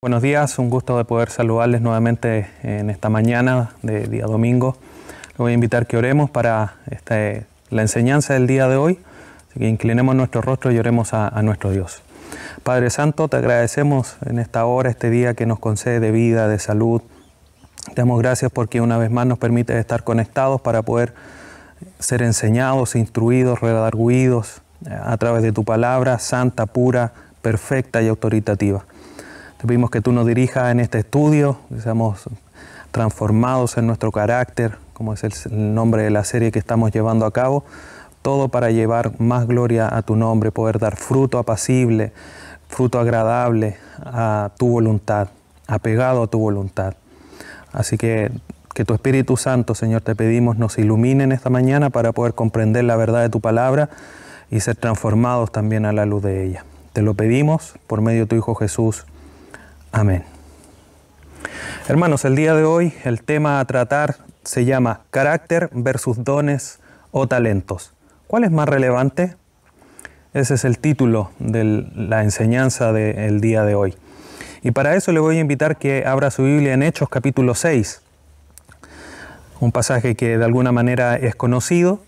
Buenos días, un gusto de poder saludarles nuevamente en esta mañana de día domingo. Les voy a invitar que oremos para la enseñanza del día de hoy, así que inclinemos nuestro rostro y oremos a nuestro Dios. Padre Santo, te agradecemos en esta hora, este día que nos concede de vida, de salud. Te damos gracias porque una vez más nos permite estar conectados para poder ser enseñados, instruidos, redarguidos a través de tu palabra santa, pura, perfecta y autoritativa. Te pedimos que tú nos dirijas en este estudio, que seamos transformados en nuestro carácter, como es el nombre de la serie que estamos llevando a cabo, todo para llevar más gloria a tu nombre, poder dar fruto apacible, fruto agradable a tu voluntad, apegado a tu voluntad. Así que tu Espíritu Santo, Señor, te pedimos, nos ilumine en esta mañana para poder comprender la verdad de tu palabra y ser transformados también a la luz de ella. Te lo pedimos por medio de tu Hijo Jesús. Amén. Hermanos, el día de hoy el tema a tratar se llama carácter versus dones o talentos. ¿Cuál es más relevante? Ese es el título de la enseñanza del día de hoy. Y para eso le voy a invitar que abra su Biblia en Hechos capítulo 6. Un pasaje que de alguna manera es conocido,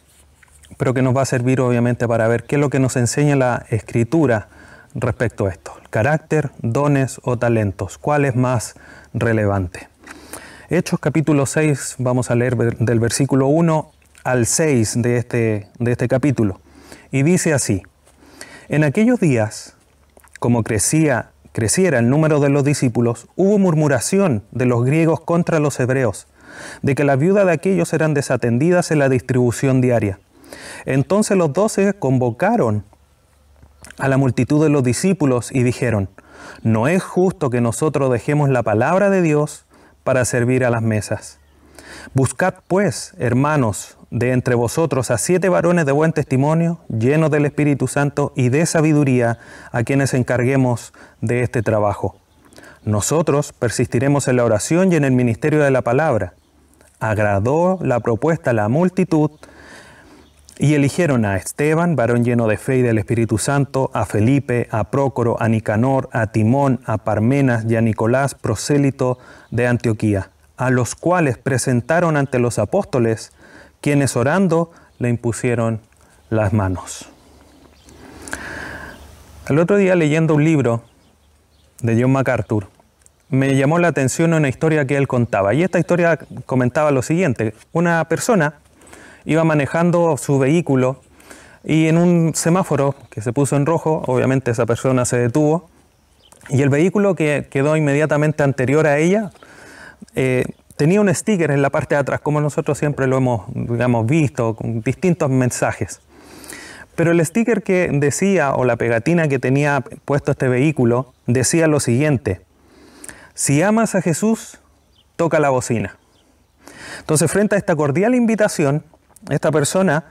pero que nos va a servir obviamente para ver qué es lo que nos enseña la Escritura respecto a esto. Carácter, dones o talentos. ¿Cuál es más relevante? Hechos capítulo 6, vamos a leer del versículo 1 al 6 de este capítulo. Y dice así: En aquellos días, como creciera el número de los discípulos, hubo murmuración de los griegos contra los hebreos, de que las viudas de aquellos eran desatendidas en la distribución diaria. Entonces los 12 convocaron a la multitud de los discípulos y dijeron: no es justo que nosotros dejemos la palabra de Dios para servir a las mesas. Buscad pues, hermanos, de entre vosotros a 7 varones de buen testimonio, llenos del Espíritu Santo y de sabiduría, a quienes encarguemos de este trabajo. Nosotros persistiremos en la oración y en el ministerio de la palabra. Agradó la propuesta a la multitud, y eligieron a Esteban, varón lleno de fe y del Espíritu Santo, a Felipe, a Prócoro, a Nicanor, a Timón, a Parmenas y a Nicolás, prosélito de Antioquía, a los cuales presentaron ante los apóstoles, quienes orando le impusieron las manos. El otro día, leyendo un libro de John MacArthur, me llamó la atención una historia que él contaba. Y esta historia comentaba lo siguiente: una persona iba manejando su vehículo y en un semáforo que se puso en rojo, obviamente esa persona se detuvo y el vehículo que quedó inmediatamente anterior a ella tenía un sticker en la parte de atrás, como nosotros siempre lo hemos, visto, con distintos mensajes. Pero el sticker que decía, o la pegatina que tenía puesto este vehículo, decía lo siguiente: si amas a Jesús, toca la bocina. Entonces, frente a esta cordial invitación, esta persona,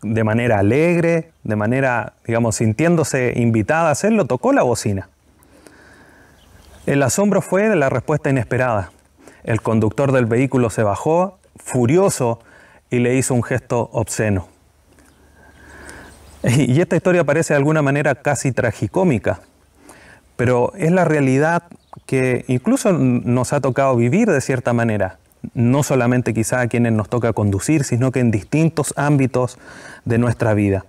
de manera alegre, de manera, sintiéndose invitada a hacerlo, tocó la bocina. El asombro fue la respuesta inesperada. El conductor del vehículo se bajó, furioso, y le hizo un gesto obsceno. Y esta historia parece de alguna manera casi tragicómica, pero es la realidad que incluso nos ha tocado vivir de cierta manera. No solamente quizá a quienes nos toca conducir, sino que en distintos ámbitos de nuestra vida.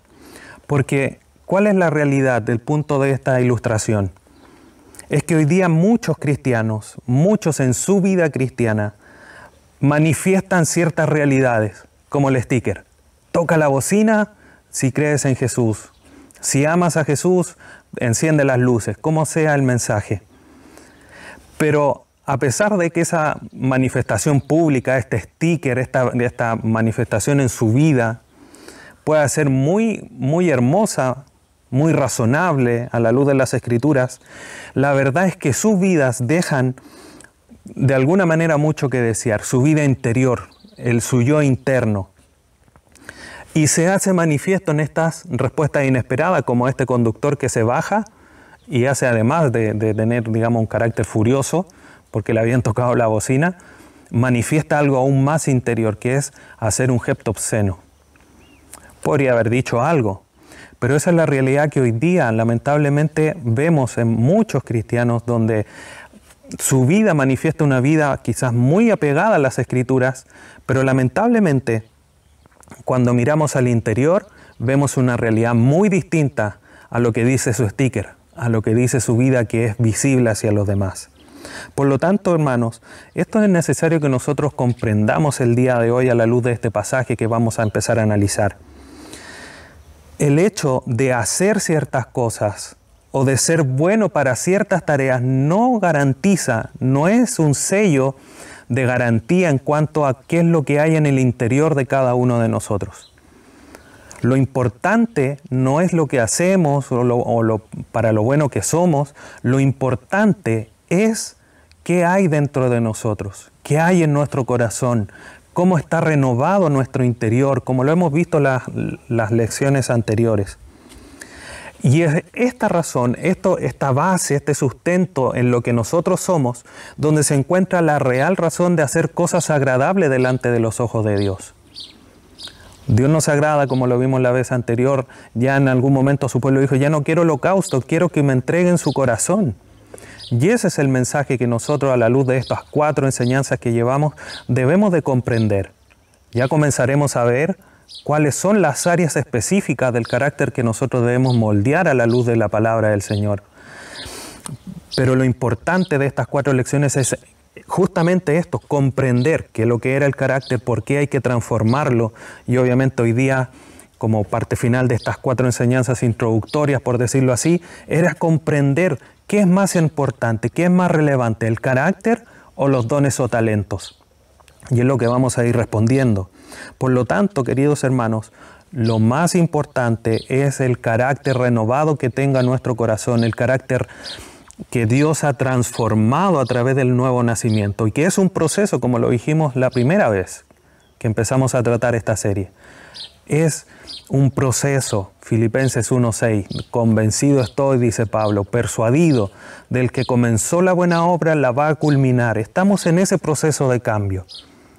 Porque, ¿cuál es la realidad del punto de esta ilustración? Es que hoy día muchos cristianos, muchos en su vida cristiana, manifiestan ciertas realidades, como el sticker. Toca la bocina si crees en Jesús. Si amas a Jesús, enciende las luces, como sea el mensaje. Pero a pesar de que esa manifestación pública, este sticker, esta manifestación en su vida pueda ser muy, muy hermosa, muy razonable a la luz de las Escrituras, la verdad es que sus vidas dejan de alguna manera mucho que desear, su vida interior, su yo interno. Y se hace manifiesto en estas respuestas inesperadas, como este conductor que se baja y hace, además de tener, un carácter furioso, porque le habían tocado la bocina, manifiesta algo aún más interior, que es hacer un gesto obsceno. Podría haber dicho algo, pero esa es la realidad que hoy día lamentablemente vemos en muchos cristianos, donde su vida manifiesta una vida quizás muy apegada a las Escrituras, pero lamentablemente cuando miramos al interior vemos una realidad muy distinta a lo que dice su sticker, a lo que dice su vida que es visible hacia los demás. Por lo tanto, hermanos, esto es necesario que nosotros comprendamos el día de hoy a la luz de este pasaje que vamos a empezar a analizar. El hecho de hacer ciertas cosas o de ser bueno para ciertas tareas no garantiza, no es un sello de garantía en cuanto a qué es lo que hay en el interior de cada uno de nosotros. Lo importante no es lo que hacemos para lo bueno que somos, lo importante es qué hay dentro de nosotros, qué hay en nuestro corazón, cómo está renovado nuestro interior, como lo hemos visto en las lecciones anteriores. Y es esta razón, esta base, este sustento en lo que nosotros somos, donde se encuentra la real razón de hacer cosas agradables delante de los ojos de Dios. Dios nos agrada, como lo vimos la vez anterior, ya en algún momento su pueblo dijo, ya no quiero holocausto, quiero que me entreguen su corazón. Y ese es el mensaje que nosotros, a la luz de estas 4 enseñanzas que llevamos, debemos de comprender. Ya comenzaremos a ver cuáles son las áreas específicas del carácter que nosotros debemos moldear a la luz de la palabra del Señor. Pero lo importante de estas 4 lecciones es justamente esto, comprender que lo que era el carácter, por qué hay que transformarlo. Y obviamente hoy día, como parte final de estas 4 enseñanzas introductorias, por decirlo así, era comprender qué es más importante, qué es más relevante, el carácter o los dones o talentos. Y es lo que vamos a ir respondiendo. Por lo tanto, queridos hermanos, lo más importante es el carácter renovado que tenga nuestro corazón, el carácter que Dios ha transformado a través del nuevo nacimiento y que es un proceso, como lo dijimos la primera vez que empezamos a tratar esta serie. Es un proceso, Filipenses 1:6, convencido estoy, dice Pablo, persuadido del que comenzó la buena obra la va a culminar. Estamos en ese proceso de cambio.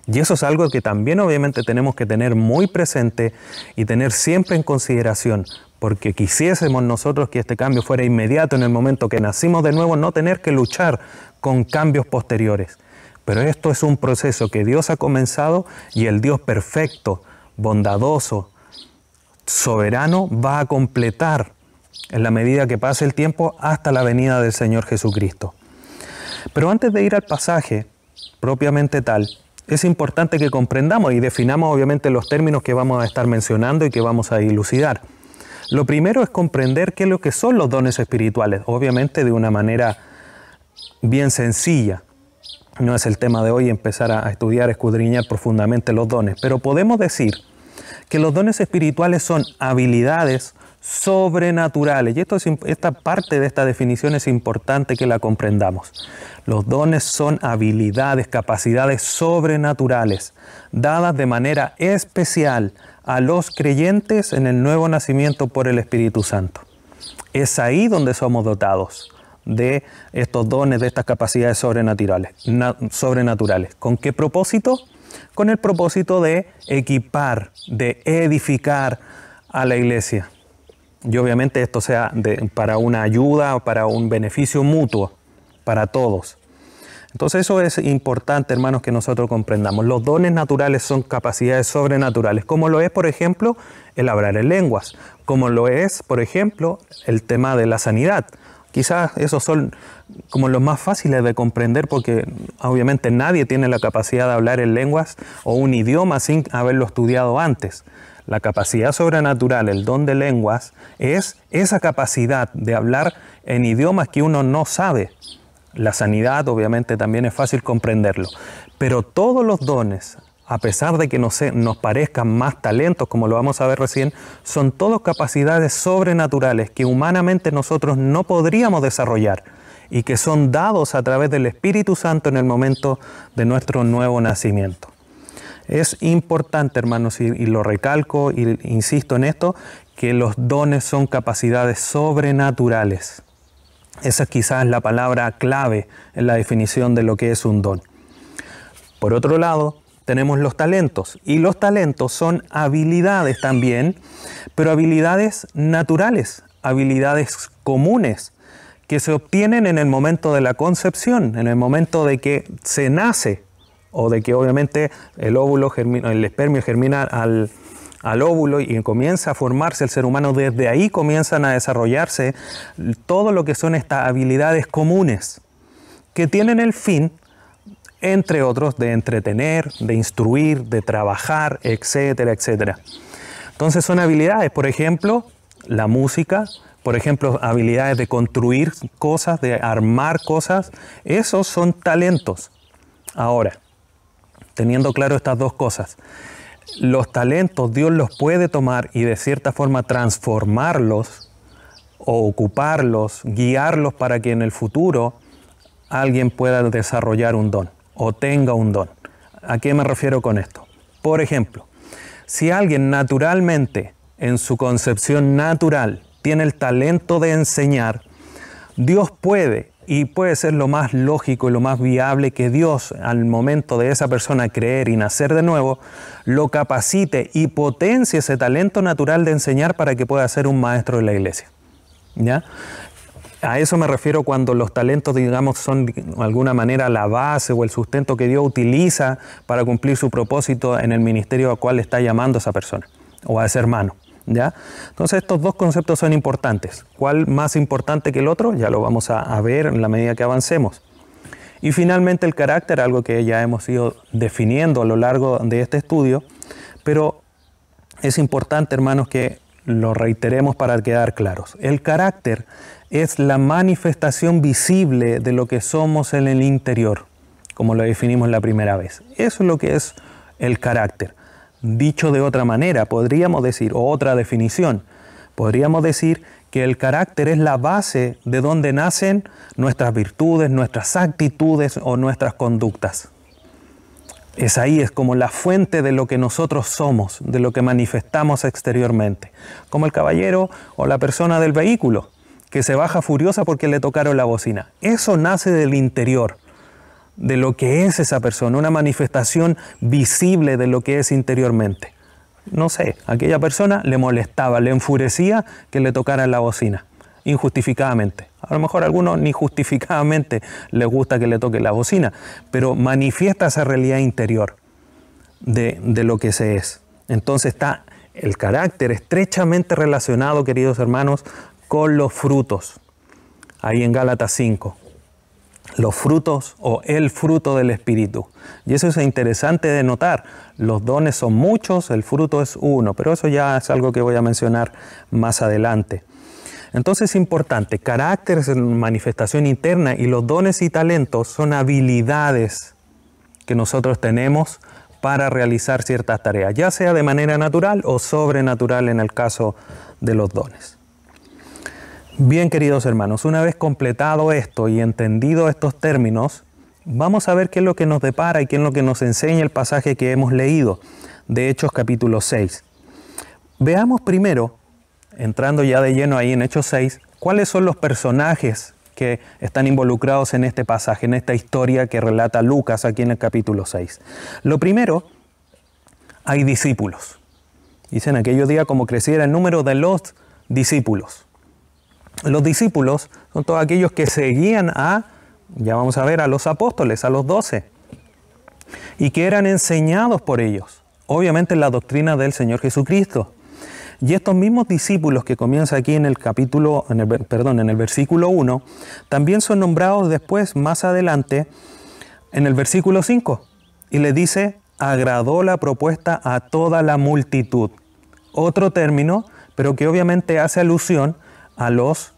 Y eso es algo que también obviamente tenemos que tener muy presente y tener siempre en consideración, porque quisiésemos nosotros que este cambio fuera inmediato en el momento que nacimos de nuevo, no tener que luchar con cambios posteriores. Pero esto es un proceso que Dios ha comenzado y el Dios perfecto, bondadoso, soberano, va a completar en la medida que pase el tiempo hasta la venida del Señor Jesucristo. Pero antes de ir al pasaje propiamente tal, es importante que comprendamos y definamos obviamente los términos que vamos a estar mencionando y que vamos a dilucidar. Lo primero es comprender qué es lo que son los dones espirituales, obviamente de una manera bien sencilla. No es el tema de hoy empezar a estudiar, escudriñar profundamente los dones, pero podemos decir que los dones espirituales son habilidades sobrenaturales. Y esta parte de esta definición es importante que la comprendamos. Los dones son habilidades, capacidades sobrenaturales, dadas de manera especial a los creyentes en el nuevo nacimiento por el Espíritu Santo. Es ahí donde somos dotados de estos dones, de estas capacidades sobrenaturales. ¿Con qué propósito? Con el propósito de equipar, de edificar a la iglesia. Y obviamente esto sea para una ayuda, para un beneficio mutuo, para todos. Entonces eso es importante, hermanos, que nosotros comprendamos. Los dones naturales son capacidades sobrenaturales, como lo es, por ejemplo, el hablar en lenguas, como lo es, por ejemplo, el tema de la sanidad. Quizás esos son como los más fáciles de comprender porque obviamente nadie tiene la capacidad de hablar en lenguas o un idioma sin haberlo estudiado antes. La capacidad sobrenatural, el don de lenguas, es esa capacidad de hablar en idiomas que uno no sabe. La sanidad obviamente también es fácil comprenderlo, pero todos los dones, a pesar de que nos parezcan más talentos, como lo vamos a ver recién, son todas capacidades sobrenaturales que humanamente nosotros no podríamos desarrollar y que son dados a través del Espíritu Santo en el momento de nuestro nuevo nacimiento. Es importante, hermanos, y lo recalco y insisto en esto, que los dones son capacidades sobrenaturales. Esa quizás es la palabra clave en la definición de lo que es un don. Por otro lado, tenemos los talentos, y los talentos son habilidades también, pero habilidades naturales, habilidades comunes, que se obtienen en el momento de la concepción, en el momento de que se nace, o de que obviamente el óvulo el espermio germina al óvulo y comienza a formarse el ser humano. Desde ahí comienzan a desarrollarse todo lo que son estas habilidades comunes que tienen el fin, entre otros, de entretener, de instruir, de trabajar, etcétera, etcétera. Entonces son habilidades, por ejemplo, la música, por ejemplo, habilidades de construir cosas, de armar cosas. Esos son talentos. Ahora, teniendo claro estas dos cosas, los talentos Dios los puede tomar y de cierta forma transformarlos o ocuparlos, guiarlos para que en el futuro alguien pueda desarrollar un don o tenga un don. ¿A qué me refiero con esto? Por ejemplo, si alguien naturalmente, en su concepción natural, tiene el talento de enseñar, Dios puede, y puede ser lo más lógico y lo más viable, que Dios, al momento de esa persona creer y nacer de nuevo, lo capacite y potencie ese talento natural de enseñar para que pueda ser un maestro de la iglesia. ¿Ya? A eso me refiero cuando los talentos, digamos, son de alguna manera la base o el sustento que Dios utiliza para cumplir su propósito en el ministerio al cual está llamando a esa persona o a ese hermano. ¿Ya? Entonces estos dos conceptos son importantes. ¿Cuál más importante que el otro? Ya lo vamos a ver en la medida que avancemos. Y finalmente el carácter, algo que ya hemos ido definiendo a lo largo de este estudio, pero es importante, hermanos, que lo reiteremos para quedar claros. El carácter es la manifestación visible de lo que somos en el interior, como lo definimos la primera vez. Eso es lo que es el carácter. Dicho de otra manera, podríamos decir, o otra definición, podríamos decir que el carácter es la base de donde nacen nuestras virtudes, nuestras actitudes o nuestras conductas. Es ahí, es como la fuente de lo que nosotros somos, de lo que manifestamos exteriormente. Como el caballero o la persona del vehículo, que se baja furiosa porque le tocaron la bocina. Eso nace del interior, de lo que es esa persona, una manifestación visible de lo que es interiormente. No sé, a aquella persona le molestaba, le enfurecía que le tocaran la bocina, injustificadamente. A lo mejor a algunos ni justificadamente les gusta que le toque la bocina, pero manifiesta esa realidad interior de lo que se es. Entonces está el carácter estrechamente relacionado, queridos hermanos, con los frutos. Ahí en Gálatas 5. Los frutos o el fruto del Espíritu. Y eso es interesante de notar. Los dones son muchos, el fruto es uno, pero eso ya es algo que voy a mencionar más adelante. Entonces es importante, carácter es manifestación interna y los dones y talentos son habilidades que nosotros tenemos para realizar ciertas tareas, ya sea de manera natural o sobrenatural en el caso de los dones. Bien, queridos hermanos, una vez completado esto y entendido estos términos, vamos a ver qué es lo que nos depara y qué es lo que nos enseña el pasaje que hemos leído de Hechos capítulo 6. Veamos primero, entrando ya de lleno ahí en Hechos 6, cuáles son los personajes que están involucrados en este pasaje, en esta historia que relata Lucas aquí en el capítulo 6. Lo primero, hay discípulos. Dice en aquellos días como creciera el número de los discípulos. Los discípulos son todos aquellos que seguían ya vamos a ver, a los apóstoles, a los 12, y que eran enseñados por ellos, obviamente en la doctrina del Señor Jesucristo. Y estos mismos discípulos que comienza aquí en el versículo 1, también son nombrados después, más adelante, en el versículo 5, y le dice, agradó la propuesta a toda la multitud. Otro término, pero que obviamente hace alusión a los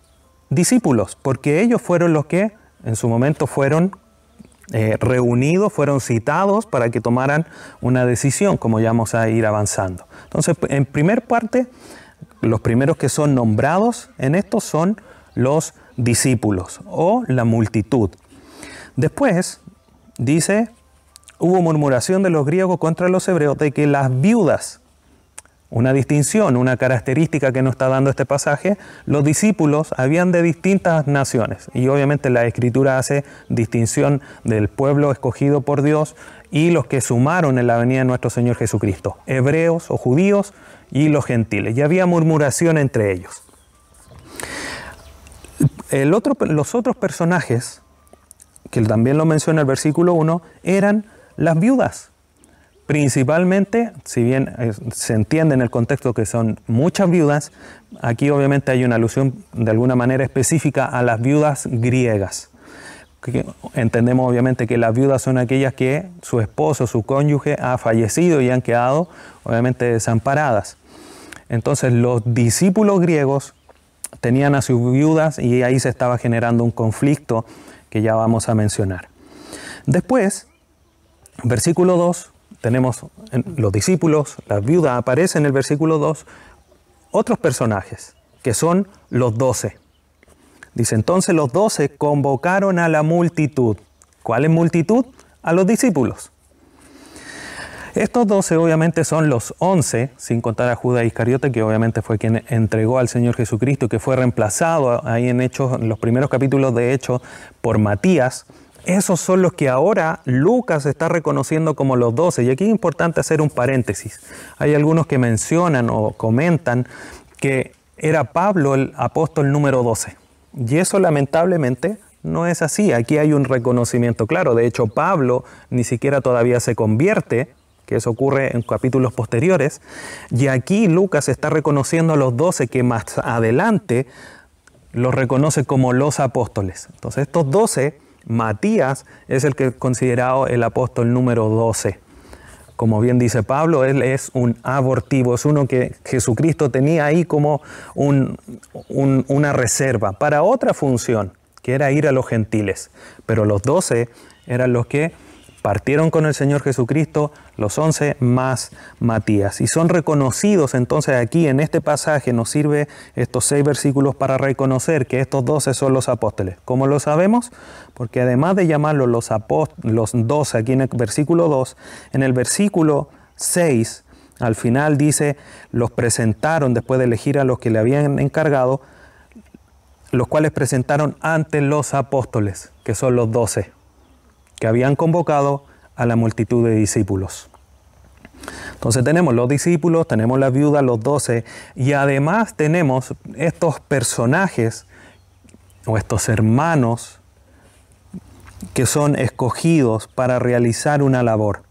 discípulos, porque ellos fueron los que en su momento fueron reunidos, fueron citados para que tomaran una decisión, como ya vamos a ir avanzando. Entonces, en primer parte, los primeros que son nombrados en esto son los discípulos o la multitud. Después, dice, hubo murmuración de los griegos contra los hebreos de que las viudas, una distinción, una característica que nos está dando este pasaje, los discípulos habían de distintas naciones y obviamente la Escritura hace distinción del pueblo escogido por Dios y los que sumaron en la venida de nuestro Señor Jesucristo, hebreos o judíos y los gentiles, y había murmuración entre ellos. Los otros personajes, que también lo menciona el versículo 1, eran las viudas. Principalmente, si bien se entiende en el contexto que son muchas viudas, aquí obviamente hay una alusión de alguna manera específica a las viudas griegas. Entendemos obviamente que las viudas son aquellas que su esposo, su cónyuge ha fallecido y han quedado obviamente desamparadas. Entonces los discípulos griegos tenían a sus viudas y ahí se estaba generando un conflicto que ya vamos a mencionar. Después, versículo 2, tenemos los discípulos, las viudas, aparecen en el versículo 2 otros personajes, que son los 12. Dice, entonces los 12 convocaron a la multitud. ¿Cuál es multitud? A los discípulos. Estos 12 obviamente son los 11, sin contar a Judas Iscariote, que obviamente fue quien entregó al Señor Jesucristo, que fue reemplazado ahí en Hechos, en los primeros capítulos de Hechos, por Matías. Esos son los que ahora Lucas está reconociendo como los 12. Y aquí es importante hacer un paréntesis. Hay algunos que mencionan o comentan que era Pablo el apóstol número 12. Y eso lamentablemente no es así. Aquí hay un reconocimiento claro. De hecho, Pablo ni siquiera todavía se convierte, que eso ocurre en capítulos posteriores. Y aquí Lucas está reconociendo a los 12 que más adelante los reconoce como los apóstoles. Entonces estos 12, Matías es el que es considerado el apóstol número 12. Como bien dice Pablo, él es un abortivo, es uno que Jesucristo tenía ahí como una reserva para otra función, que era ir a los gentiles. Pero los 12 eran los que partieron con el Señor Jesucristo, los 11 más Matías. Y son reconocidos entonces aquí en este pasaje, nos sirve estos 6 versículos para reconocer que estos 12 son los apóstoles. ¿Cómo lo sabemos? Porque además de llamarlos los 12 aquí en el versículo 2, en el versículo 6, al final dice, los presentaron después de elegir a los que le habían encargado, los cuales presentaron ante los apóstoles, que son los 12. Que habían convocado a la multitud de discípulos. Entonces tenemos los discípulos, tenemos las viudas, los 12, y además tenemos estos personajes o estos hermanos que son escogidos para realizar una labor.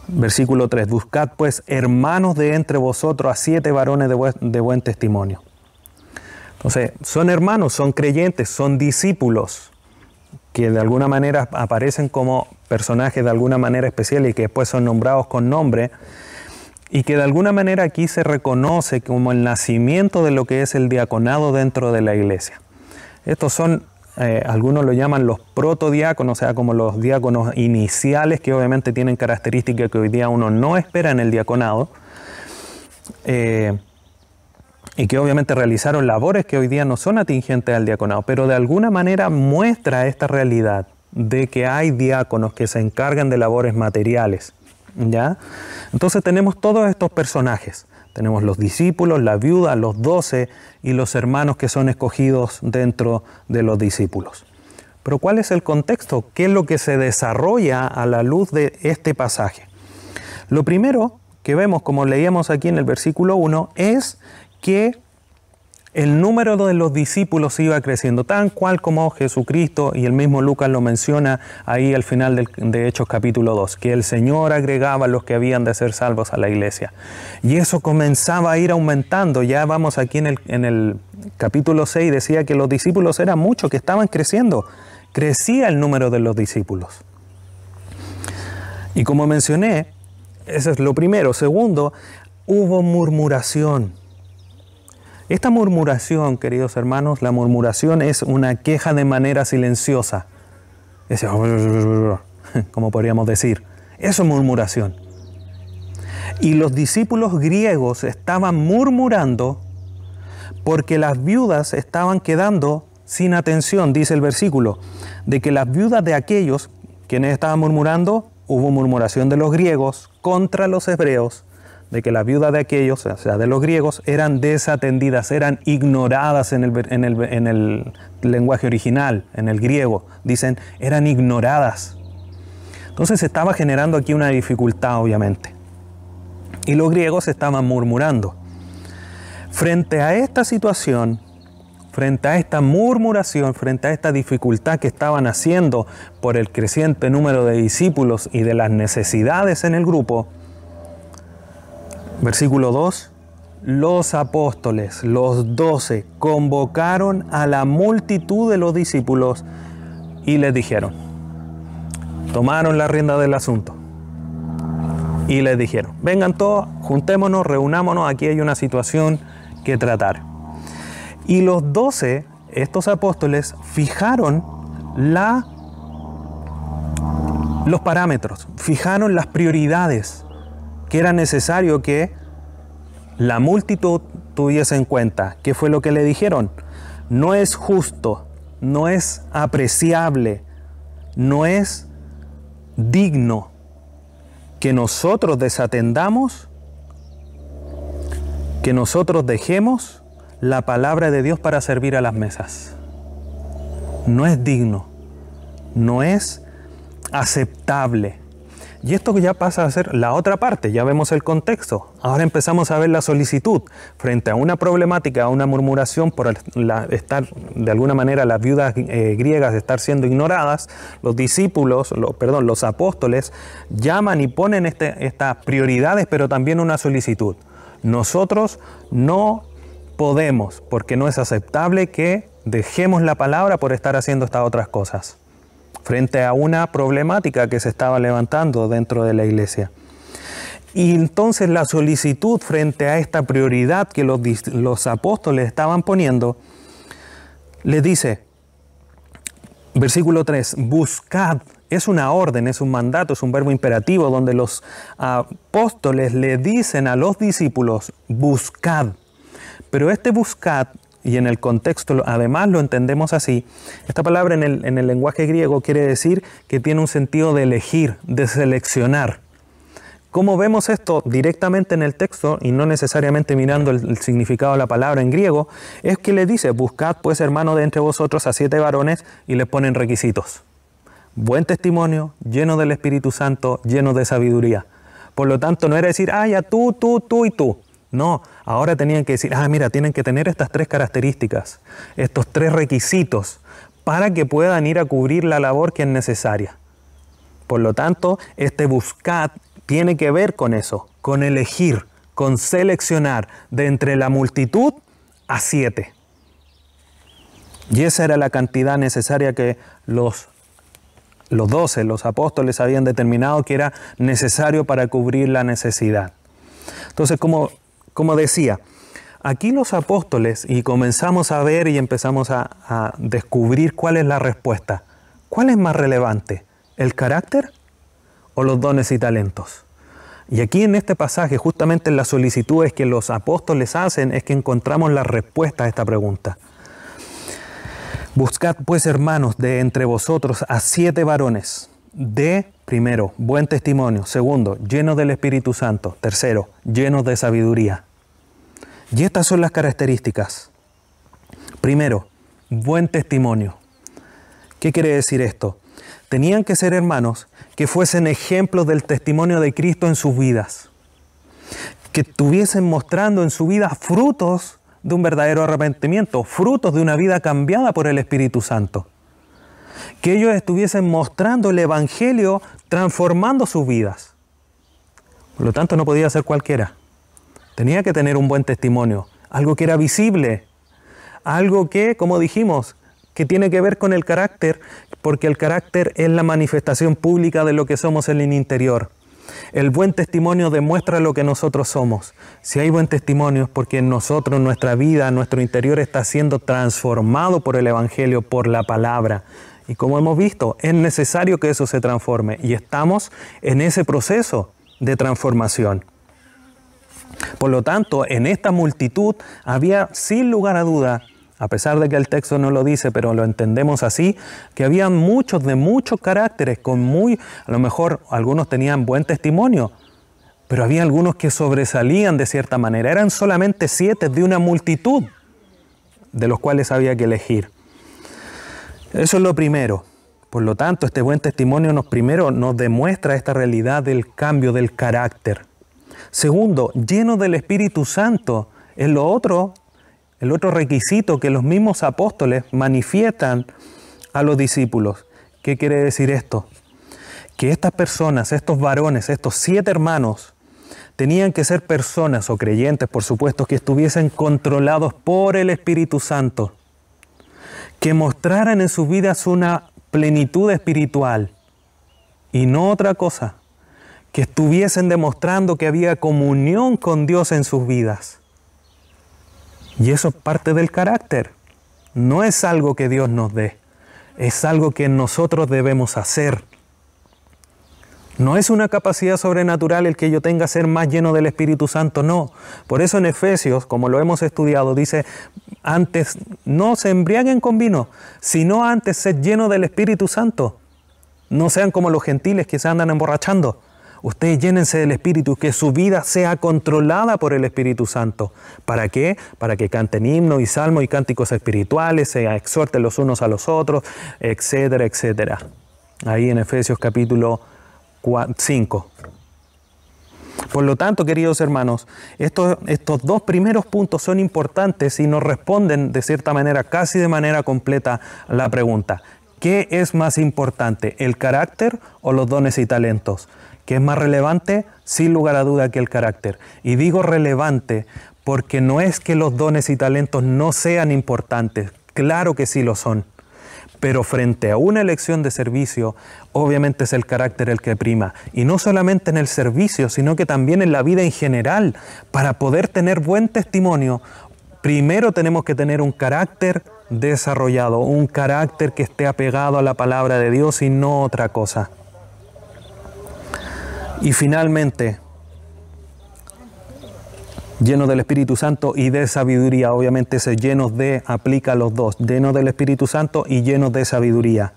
Versículo 3, buscad pues hermanos de entre vosotros a 7 varones de buen testimonio. Entonces son hermanos, son creyentes, son discípulos, que de alguna manera aparecen como personajes de alguna manera especial y que después son nombrados con nombre, y que de alguna manera aquí se reconoce como el nacimiento de lo que es el diaconado dentro de la iglesia. Estos son, algunos lo llaman los protodiáconos, o sea, como los diáconos iniciales, que obviamente tienen características que hoy día uno no espera en el diaconado, y que obviamente realizaron labores que hoy día no son atingentes al diaconado, pero de alguna manera muestra esta realidad de que hay diáconos que se encargan de labores materiales, ¿ya? Entonces tenemos todos estos personajes. Tenemos los discípulos, la viuda, los 12 y los hermanos que son escogidos dentro de los discípulos. Pero ¿cuál es el contexto? ¿Qué es lo que se desarrolla a la luz de este pasaje? Lo primero que vemos, como leíamos aquí en el versículo 1, es que el número de los discípulos iba creciendo, tal cual como Jesucristo, y el mismo Lucas lo menciona ahí al final de Hechos capítulo 2, que el Señor agregaba a los que habían de ser salvos a la iglesia. Y eso comenzaba a ir aumentando. Ya vamos aquí en el capítulo 6, decía que los discípulos eran muchos, que estaban creciendo. Crecía el número de los discípulos. Y como mencioné, eso es lo primero. Segundo, hubo murmuración. Esta murmuración, queridos hermanos, la murmuración es una queja de manera silenciosa. Es como podríamos decir. Eso es murmuración. Y los discípulos griegos estaban murmurando porque las viudas estaban quedando sin atención, dice el versículo, de que las viudas de aquellos quienes estaban murmurando, hubo murmuración de los griegos contra los hebreos, de que las viudas de aquellos, o sea, de los griegos, eran desatendidas, eran ignoradas en el lenguaje original, en el griego. Dicen, eran ignoradas. Entonces se estaba generando aquí una dificultad, obviamente. Y los griegos estaban murmurando. Frente a esta situación, frente a esta murmuración, frente a esta dificultad que estaban haciendo por el creciente número de discípulos y de las necesidades en el grupo, versículo 2, los apóstoles, los 12, convocaron a la multitud de los discípulos y les dijeron, tomaron la rienda del asunto y les dijeron, vengan todos, juntémonos, reunámonos, aquí hay una situación que tratar. Y los 12, estos apóstoles, fijaron los parámetros, fijaron las prioridades que era necesario que la multitud tuviese en cuenta. ¿Qué fue lo que le dijeron? No es justo, no es apreciable, no es digno que nosotros desatendamos, que nosotros dejemos la palabra de Dios para servir a las mesas. No es digno, no es aceptable. Y esto ya pasa a ser la otra parte, ya vemos el contexto. Ahora empezamos a ver la solicitud frente a una problemática, a una murmuración por estar, de alguna manera, las viudas griegas estar siendo ignoradas. Los discípulos, los apóstoles, llaman y ponen estas prioridades, pero también una solicitud. Nosotros no podemos, porque no es aceptable que dejemos la palabra por estar haciendo estas otras cosas, frente a una problemática que se estaba levantando dentro de la iglesia. Y entonces la solicitud frente a esta prioridad que los apóstoles estaban poniendo, les dice, versículo 3, buscad, es una orden, es un mandato, es un verbo imperativo donde los apóstoles le dicen a los discípulos, buscad. Pero este buscad, y en el contexto además lo entendemos así, esta palabra en el lenguaje griego quiere decir que tiene un sentido de elegir, de seleccionar. ¿Cómo vemos esto directamente en el texto y no necesariamente mirando el significado de la palabra en griego? Es que le dice, buscad pues hermano de entre vosotros a 7 varones y les ponen requisitos. Buen testimonio, lleno del Espíritu Santo, lleno de sabiduría. Por lo tanto no era decir, ya tú y tú. No, ahora tenían que decir, mira, tienen que tener estas 3 características, estos 3 requisitos, para que puedan ir a cubrir la labor que es necesaria. Por lo tanto, este buscad tiene que ver con eso, con elegir, con seleccionar de entre la multitud a 7. Y esa era la cantidad necesaria que los 12, los apóstoles habían determinado que era necesario para cubrir la necesidad. Entonces, como decía, aquí los apóstoles, y comenzamos a ver y empezamos a descubrir cuál es la respuesta. ¿Cuál es más relevante? ¿El carácter o los dones y talentos? Y aquí en este pasaje, justamente en las solicitudes que los apóstoles hacen, es que encontramos la respuesta a esta pregunta. Buscad pues, hermanos, de entre vosotros a 7 varones, primero, buen testimonio. Segundo, llenos del Espíritu Santo. Tercero, llenos de sabiduría. Y estas son las características. Primero, buen testimonio. ¿Qué quiere decir esto? Tenían que ser hermanos que fuesen ejemplos del testimonio de Cristo en sus vidas. Que estuviesen mostrando en su vida frutos de un verdadero arrepentimiento, frutos de una vida cambiada por el Espíritu Santo. Que ellos estuviesen mostrando el Evangelio transformando sus vidas. Por lo tanto, no podía ser cualquiera. Tenía que tener un buen testimonio, algo que era visible, algo que, como dijimos, que tiene que ver con el carácter, porque el carácter es la manifestación pública de lo que somos en el interior. El buen testimonio demuestra lo que nosotros somos. Si hay buen testimonio es porque en nosotros, nuestra vida, nuestro interior está siendo transformado por el Evangelio, por la palabra. Y como hemos visto, es necesario que eso se transforme y estamos en ese proceso de transformación. Por lo tanto, en esta multitud había, sin lugar a duda, a pesar de que el texto no lo dice, pero lo entendemos así, que había muchos de muchos caracteres, a lo mejor algunos tenían buen testimonio, pero había algunos que sobresalían de cierta manera. Eran solamente 7 de una multitud de los cuales había que elegir. Eso es lo primero. Por lo tanto, este buen testimonio nos demuestra esta realidad del cambio del carácter. Segundo, lleno del Espíritu Santo. Es lo otro el otro requisito que los mismos apóstoles manifiestan a los discípulos. ¿Qué quiere decir esto? Que estas personas, estos varones, estos 7 hermanos, tenían que ser personas o creyentes, por supuesto, que estuviesen controlados por el Espíritu Santo, que mostraran en sus vidas una plenitud espiritual y no otra cosa, que estuviesen demostrando que había comunión con Dios en sus vidas. Y eso es parte del carácter. No es algo que Dios nos dé, es algo que nosotros debemos hacer. No es una capacidad sobrenatural el que yo tenga que ser más lleno del Espíritu Santo, no. Por eso en Efesios, como lo hemos estudiado, dice, antes no se embriaguen con vino, sino antes ser llenos del Espíritu Santo. No sean como los gentiles que se andan emborrachando. Ustedes llénense del Espíritu, que su vida sea controlada por el Espíritu Santo. ¿Para qué? Para que canten himnos y salmos y cánticos espirituales, se exhorten los unos a los otros, etcétera, etcétera. Ahí en Efesios capítulo 5. Por lo tanto, queridos hermanos, estos 2 primeros puntos son importantes y nos responden de cierta manera, casi de manera completa, a la pregunta: ¿qué es más importante, el carácter o los dones y talentos? ¿Qué es más relevante? Sin lugar a duda que el carácter. Y digo relevante porque no es que los dones y talentos no sean importantes, claro que sí lo son. Pero frente a una elección de servicio, obviamente es el carácter el que prima. Y no solamente en el servicio, sino que también en la vida en general. Para poder tener buen testimonio, primero tenemos que tener un carácter desarrollado, un carácter que esté apegado a la palabra de Dios y no otra cosa. Y finalmente, llenos del Espíritu Santo y de sabiduría. Obviamente ese llenos de aplica a los dos, llenos del Espíritu Santo y llenos de sabiduría.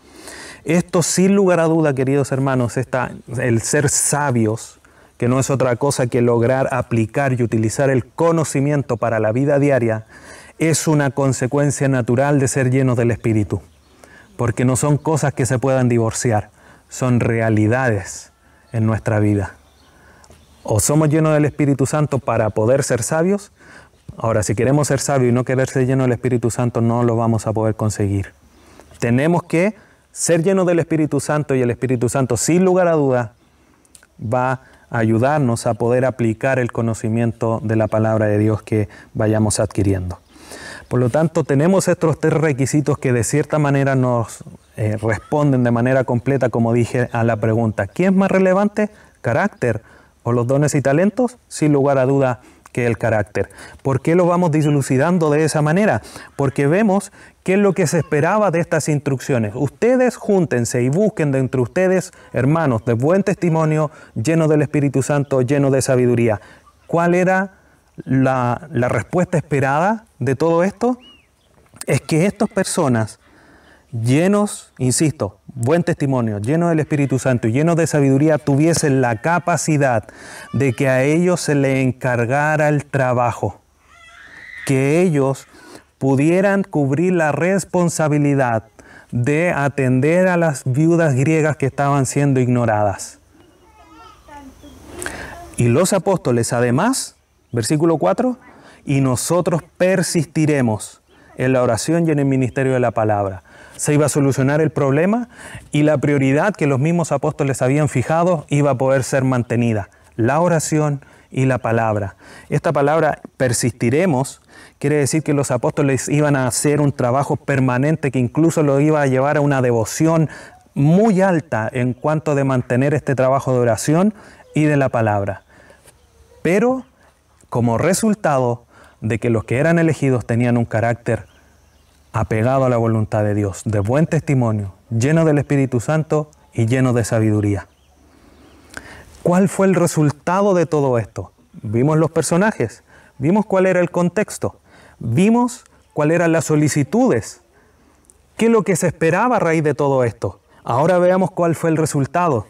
Esto sin lugar a duda, queridos hermanos, el ser sabios, que no es otra cosa que lograr aplicar y utilizar el conocimiento para la vida diaria, es una consecuencia natural de ser llenos del Espíritu. Porque no son cosas que se puedan divorciar, son realidades en nuestra vida. O somos llenos del Espíritu Santo para poder ser sabios. Ahora, si queremos ser sabios y no querer ser llenos del Espíritu Santo, no lo vamos a poder conseguir. Tenemos que ser llenos del Espíritu Santo, y el Espíritu Santo, sin lugar a duda, va a ayudarnos a poder aplicar el conocimiento de la palabra de Dios que vayamos adquiriendo. Por lo tanto, tenemos estos 3 requisitos que de cierta manera nos responden de manera completa, como dije, a la pregunta: ¿qué es más relevante? ¿Carácter o los dones y talentos? Sin lugar a duda que el carácter. ¿Por qué lo vamos dilucidando de esa manera? Porque vemos qué es lo que se esperaba de estas instrucciones. Ustedes júntense y busquen de entre ustedes hermanos de buen testimonio, llenos del Espíritu Santo, llenos de sabiduría. ¿Cuál era la respuesta esperada de todo esto? Es que estas personas llenos, insisto, buen testimonio, llenos del Espíritu Santo y llenos de sabiduría, tuviesen la capacidad de que a ellos se les encargara el trabajo, que ellos pudieran cubrir la responsabilidad de atender a las viudas griegas que estaban siendo ignoradas. Y los apóstoles, además, versículo 4, y nosotros persistiremos en la oración y en el ministerio de la palabra. Se iba a solucionar el problema y la prioridad que los mismos apóstoles habían fijado iba a poder ser mantenida: la oración y la palabra. Esta palabra persistiremos quiere decir que los apóstoles iban a hacer un trabajo permanente que incluso lo iba a llevar a una devoción muy alta en cuanto de mantener este trabajo de oración y de la palabra. Pero como resultado de que los que eran elegidos tenían un carácter apegado a la voluntad de Dios, de buen testimonio, lleno del Espíritu Santo y lleno de sabiduría. ¿Cuál fue el resultado de todo esto? Vimos los personajes, vimos cuál era el contexto, vimos cuáles eran las solicitudes, qué es lo que se esperaba a raíz de todo esto. Ahora veamos cuál fue el resultado.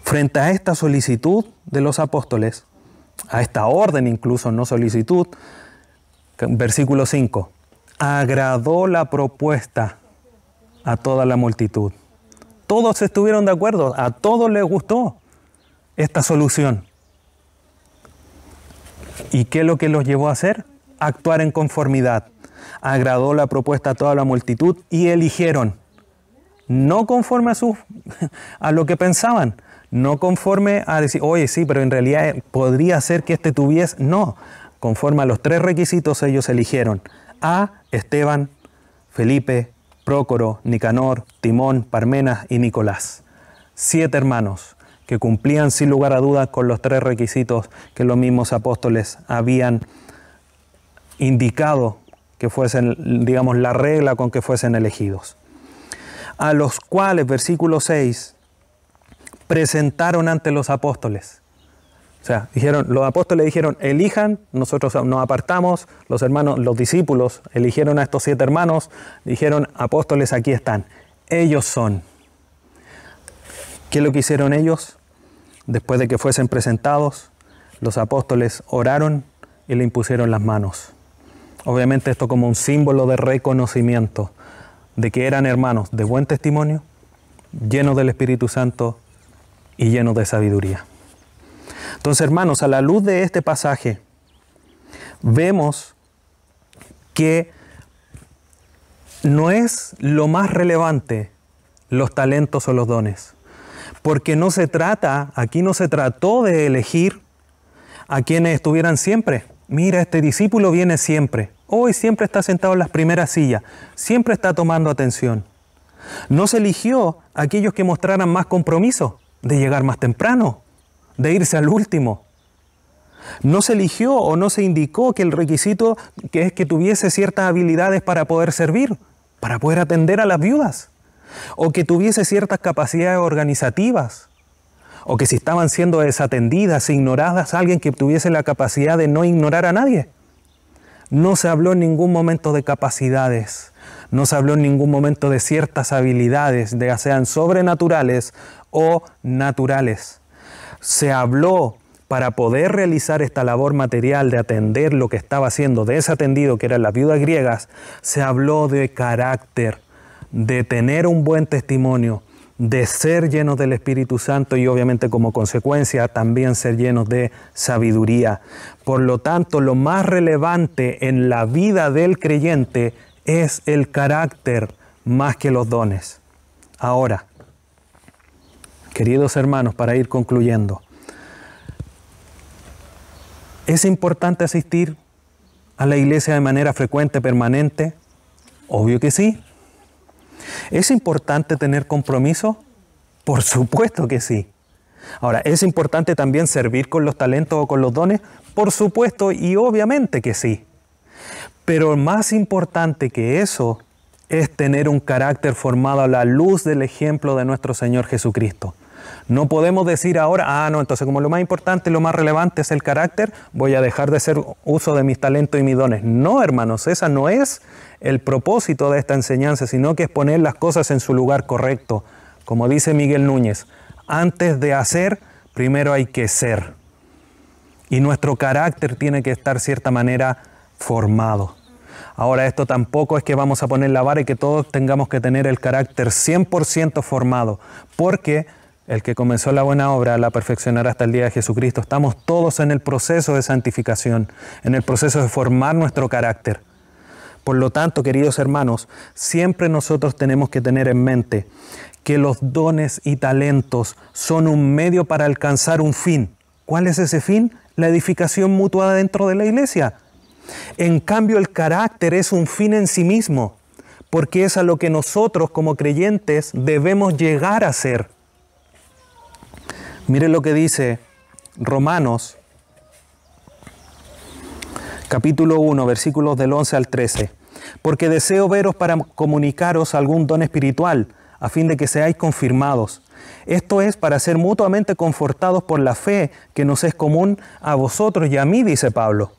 Frente a esta solicitud de los apóstoles, a esta orden incluso, no solicitud, versículo 5, agradó la propuesta a toda la multitud. Todos estuvieron de acuerdo, a todos les gustó esta solución. ¿Y qué es lo que los llevó a hacer? actuar en conformidad. Agradó la propuesta a toda la multitud y eligieron, no conforme a lo que pensaban, no conforme a decir, oye, sí, pero en realidad podría ser que este tuviese. No, conforme a los 3 requisitos ellos eligieron a Esteban, Felipe, Prócoro, Nicanor, Timón, Parmenas y Nicolás. 7 hermanos que cumplían sin lugar a dudas con los 3 requisitos que los mismos apóstoles habían indicado que fuesen, digamos, la regla con que fuesen elegidos. A los cuales, versículo 6, presentaron ante los apóstoles. O sea, los apóstoles dijeron, elijan, nosotros nos apartamos, los hermanos, los discípulos eligieron a estos 7 hermanos, dijeron, apóstoles, aquí están, ellos son. ¿Qué es lo que hicieron ellos? Después de que fuesen presentados, los apóstoles oraron y le impusieron las manos. Obviamente esto como un símbolo de reconocimiento de que eran hermanos de buen testimonio, llenos del Espíritu Santo y llenos de sabiduría. Entonces, hermanos, a la luz de este pasaje, vemos que no es lo más relevante los talentos o los dones. Porque aquí no se trató de elegir a quienes estuvieran siempre. Mira, este discípulo viene siempre. Hoy siempre está sentado en las primeras sillas. Siempre está tomando atención. No se eligió a aquellos que mostraran más compromiso, de llegar más temprano, de irse al último. No se eligió o no se indicó que el requisito que es que tuviese ciertas habilidades para poder servir, para poder atender a las viudas, o que tuviese ciertas capacidades organizativas, o que si estaban siendo desatendidas, ignoradas, alguien que tuviese la capacidad de no ignorar a nadie. No se habló en ningún momento de capacidades, no se habló en ningún momento de ciertas habilidades, ya sean sobrenaturales o naturales. Se habló para poder realizar esta labor material de atender lo que estaba siendo desatendido, que eran las viudas griegas, se habló de carácter, de tener un buen testimonio, de ser llenos del Espíritu Santo y obviamente como consecuencia también ser llenos de sabiduría. Por lo tanto, lo más relevante en la vida del creyente es el carácter más que los dones. Ahora, queridos hermanos, para ir concluyendo, ¿es importante asistir a la iglesia de manera frecuente, permanente? Obvio que sí. ¿Es importante tener compromiso? Por supuesto que sí. Ahora, ¿es importante también servir con los talentos o con los dones? Por supuesto y obviamente que sí. Pero más importante que eso es tener un carácter formado a la luz del ejemplo de nuestro Señor Jesucristo. No podemos decir ahora, no, entonces como lo más importante, lo más relevante es el carácter, voy a dejar de hacer uso de mis talentos y mis dones. No, hermanos, esa no es el propósito de esta enseñanza, sino que es poner las cosas en su lugar correcto. Como dice Miguel Núñez, antes de hacer, primero hay que ser. Y nuestro carácter tiene que estar de cierta manera formado. Ahora, esto tampoco es que vamos a poner la vara y que todos tengamos que tener el carácter 100% formado, porque el que comenzó la buena obra la perfeccionará hasta el día de Jesucristo. Estamos todos en el proceso de santificación, en el proceso de formar nuestro carácter. Por lo tanto, queridos hermanos, siempre nosotros tenemos que tener en mente que los dones y talentos son un medio para alcanzar un fin. ¿Cuál es ese fin? La edificación mutua dentro de la iglesia. En cambio, el carácter es un fin en sí mismo, porque es a lo que nosotros como creyentes debemos llegar a ser. Miren lo que dice Romanos, capítulo 1, versículos del 11 al 13. Porque deseo veros para comunicaros algún don espiritual, a fin de que seáis confirmados. Esto es para ser mutuamente confortados por la fe que nos es común a vosotros y a mí, dice Pablo.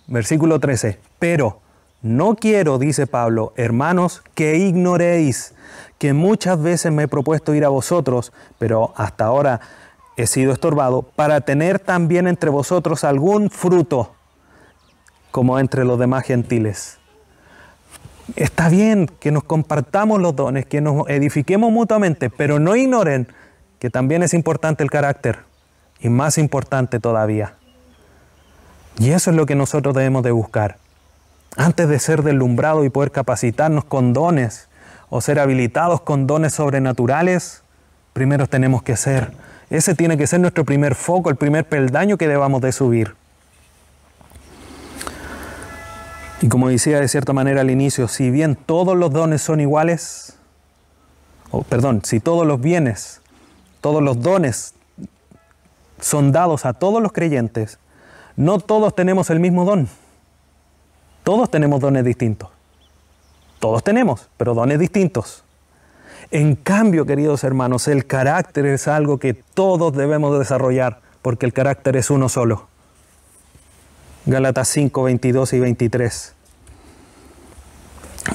Versículo 13. Pero no quiero, dice Pablo, hermanos, que ignoréis que muchas veces me he propuesto ir a vosotros, pero hasta ahora he sido estorbado, para tener también entre vosotros algún fruto, como entre los demás gentiles. Está bien que nos compartamos los dones, que nos edifiquemos mutuamente, pero no ignoren que también es importante el carácter, y más importante todavía. Y eso es lo que nosotros debemos de buscar. Antes de ser deslumbrados y poder capacitarnos con dones o ser habilitados con dones sobrenaturales, primero tenemos que ser. Ese tiene que ser nuestro primer foco, el primer peldaño que debamos de subir. Y como decía de cierta manera al inicio, si bien todos los dones son iguales, si todos los bienes, todos los dones son dados a todos los creyentes, no todos tenemos el mismo don. Todos tenemos dones distintos. Todos tenemos, pero dones distintos. En cambio, queridos hermanos, el carácter es algo que todos debemos desarrollar, porque el carácter es uno solo. Gálatas 5, 22 y 23.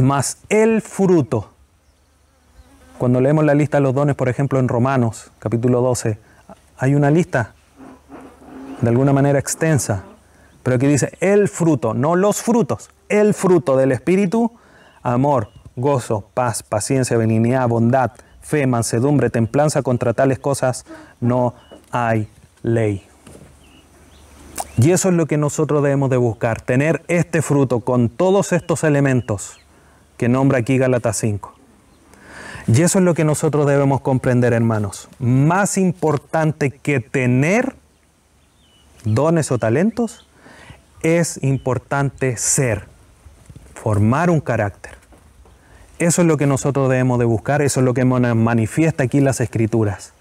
Mas el fruto. Cuando leemos la lista de los dones, por ejemplo, en Romanos, capítulo 12, hay una lista, de alguna manera extensa, pero aquí dice el fruto, no los frutos, el fruto del Espíritu: amor, gozo, paz, paciencia, benignidad, bondad, fe, mansedumbre, templanza. Contra tales cosas no hay ley. Y eso es lo que nosotros debemos de buscar, tener este fruto con todos estos elementos que nombra aquí Gálatas 5. Y eso es lo que nosotros debemos comprender, hermanos. Más importante que tener dones o talentos, es importante ser, formar un carácter. Eso es lo que nosotros debemos de buscar, eso es lo que manifiesta aquí las Escrituras.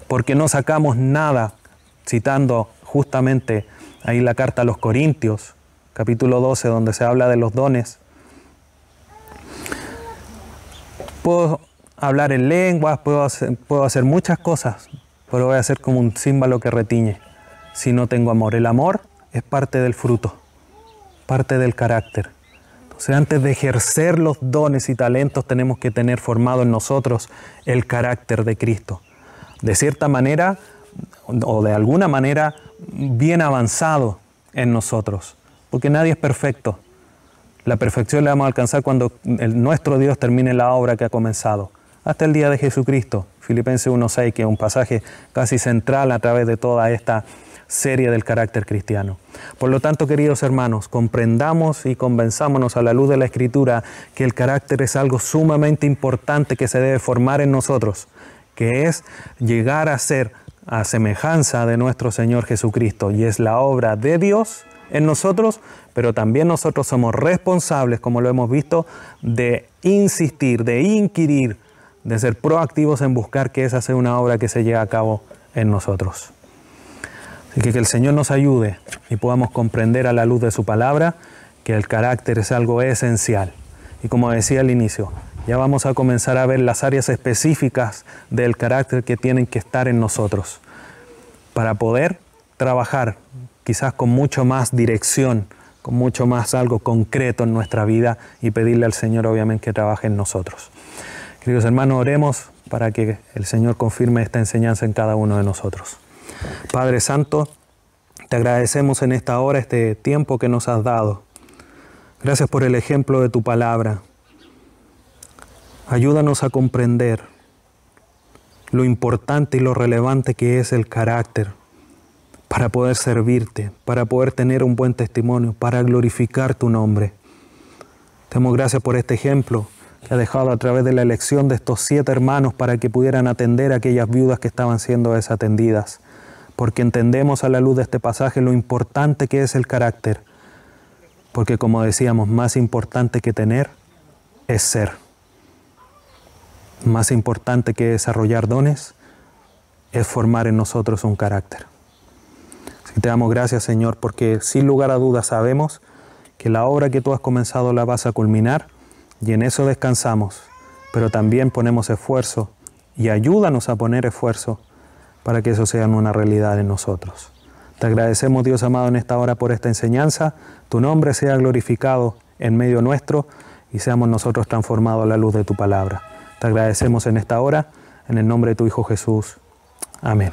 Porque no sacamos nada, citando justamente ahí la carta a los Corintios, capítulo 12, donde se habla de los dones. Puedo hablar en lenguas, puedo hacer muchas cosas, pero voy a ser como un címbalo que retiñe si no tengo amor. El amor es parte del fruto, parte del carácter. Entonces, antes de ejercer los dones y talentos, tenemos que tener formado en nosotros el carácter de Cristo. De cierta manera, o de alguna manera, bien avanzado en nosotros, porque nadie es perfecto. La perfección la vamos a alcanzar cuando nuestro Dios termine la obra que ha comenzado. Hasta el día de Jesucristo, Filipenses 1:6, que es un pasaje casi central a través de toda esta serie del carácter cristiano. Por lo tanto, queridos hermanos, comprendamos y convenzámonos a la luz de la Escritura que el carácter es algo sumamente importante que se debe formar en nosotros, que es llegar a ser a semejanza de nuestro Señor Jesucristo, y es la obra de Dios en nosotros, pero también nosotros somos responsables, como lo hemos visto, de insistir, de inquirir, de ser proactivos en buscar que esa sea una obra que se lleve a cabo en nosotros. Así que el Señor nos ayude y podamos comprender a la luz de su palabra que el carácter es algo esencial. Y como decía al inicio, ya vamos a comenzar a ver las áreas específicas del carácter que tienen que estar en nosotros para poder trabajar quizás con mucho más dirección, con mucho más algo concreto en nuestra vida, y pedirle al Señor obviamente que trabaje en nosotros. Queridos hermanos, oremos para que el Señor confirme esta enseñanza en cada uno de nosotros. Padre Santo, te agradecemos en esta hora este tiempo que nos has dado. Gracias por el ejemplo de tu palabra. Ayúdanos a comprender lo importante y lo relevante que es el carácter para poder servirte, para poder tener un buen testimonio, para glorificar tu nombre. Te damos gracias por este ejemplo que ha dejado a través de la elección de estos 7 hermanos para que pudieran atender a aquellas viudas que estaban siendo desatendidas. Porque entendemos a la luz de este pasaje lo importante que es el carácter. Porque como decíamos, más importante que tener es ser. Más importante que desarrollar dones es formar en nosotros un carácter. Así que te damos gracias, Señor, porque sin lugar a dudas sabemos que la obra que tú has comenzado la vas a culminar, y en eso descansamos, pero también ponemos esfuerzo, y ayúdanos a poner esfuerzo para que eso sea una realidad en nosotros. Te agradecemos, Dios amado, en esta hora por esta enseñanza. Tu nombre sea glorificado en medio nuestro y seamos nosotros transformados a la luz de tu palabra. Te agradecemos en esta hora, en el nombre de tu Hijo Jesús. Amén.